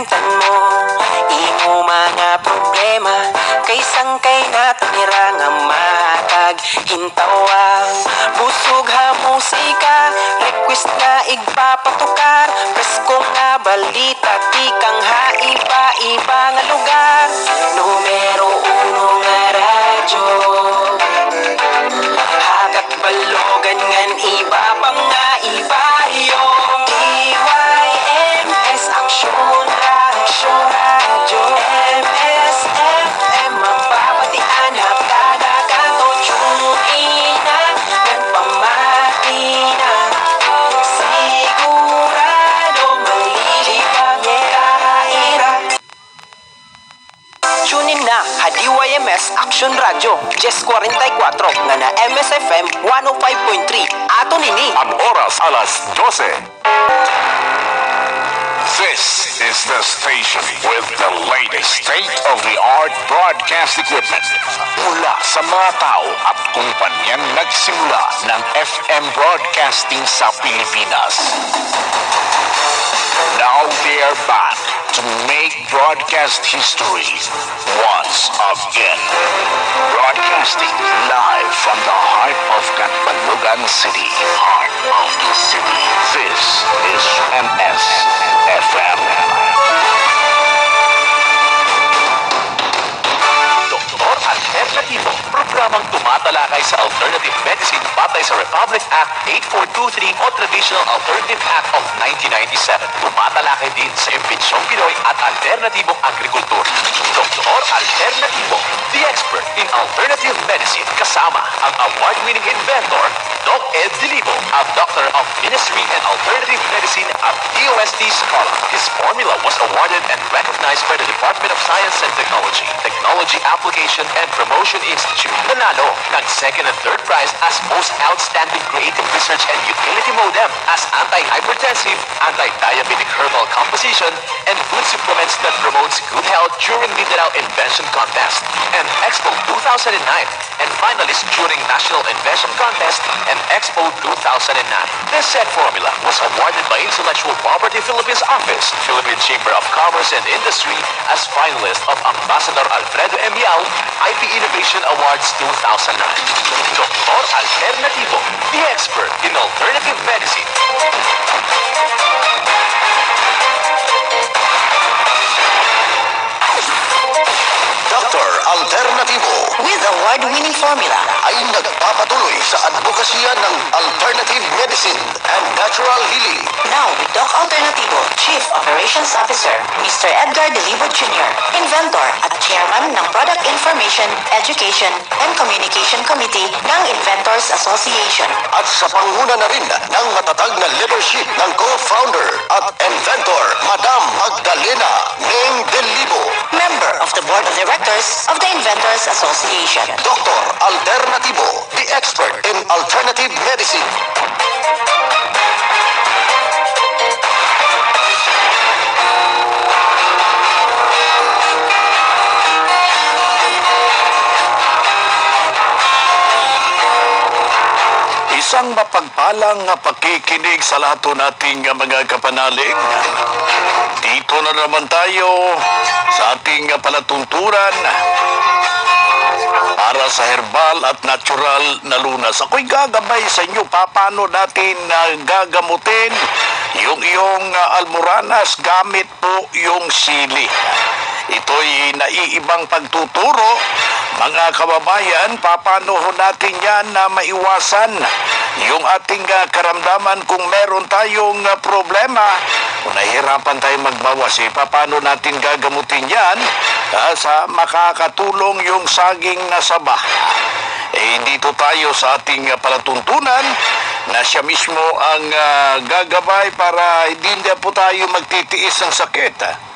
kalimtan mo imo mga problema kay sangkay natanira nga matag hintawang busog ha musika request nga igpapatukar presko nga balita tikang haiba-iba nga lugar numero 1 nga radyo hagat balogan ngan iba pang nga ibaryo DYMS Aksyon Radyo MSFM mapapatian haptada kato tiyuna nagpamati na sigurado malilibang kaira tunin na DYMS Aksyon Radyo 10:44 nga na MSFM 105.3 ato nini ang oras alas 12. This is the station with the latest state-of-the-art broadcast equipment mula sa mga tao at kumpanyang nagsimula ng FM broadcasting sa Pilipinas. Now they are back to make broadcast history once again. Broadcasting live from the heart of Catbalogan City. Heart of the city. This is MSFM. Doktor Alternativo, programang tumatalakay sa alternative medicine batay sa Republic Act 8423 o Traditional Alternative Act of 1997. Tumatalakay din sa impinsyong Pinoy at alternatibong agrikultura. Doktor Alternativo, the expert in alternative medicine, kasama ang award-winning inventor, Doc Ed Dilibo, a doctor of ministry and alternative medicine at DOST Scholar. His formula was awarded and recognized by the Department of Science and Technology, Technology Application and Promotion Institute. Nanalo ng second and third prize as Most Outstanding Creative Research and Utility Modem as anti-hypertensive, anti-diabetic herbal composition, and food supplements that promotes good health during Mindanao Invention Contest and Expo 2009, and finalist during National Invention Contest and Expo 2009. This said formula was awarded by Intellectual Property Philippines Office, Philippine Chamber of Commerce and Industry as finalist of Ambassador Alfredo M. Yao IP Innovation Awards 2009. Doktor Alternativo, the expert in alternative medicine. Dr. Alternativo with award-winning formula ay nagpapatuloy sa advokasya ng alternative medicine and natural healing. Now with Doc Alternativo, Chief Operations Officer, Mr. Edgar Dilibo Jr., Inventor at Chairman ng Product Information, Education, and Communication Committee ng Inventors Association. At sa panguna na rin ng matatag na leadership ng co-founder at inventor, Madam Magdalena Ning Dilibo. Member of the Board of Directors of the Inventors Association. Dr. Alternativo, the expert in alternative medicine. Isang mapagpalang pakikinig sa lahat nating mga kapanalig. Dito na naman tayo sa ating palatunturan para sa herbal at natural na lunas. Ako'y gagabay sa inyo paano natin gagamutin yung iyong almoranas gamit po yung sili. Ito'y naiibang pagtuturo, mga kababayan, paano natin yan na maiwasan yung ating karamdaman kung meron tayong problema. Kung nahihirapan tayo magbawas, paano natin gagamutin yan sa makakatulong yung saging na saba. Dito tayo sa ating palatuntunan na siya mismo ang gagabay para hindi po tayo magtitiis ng sakit.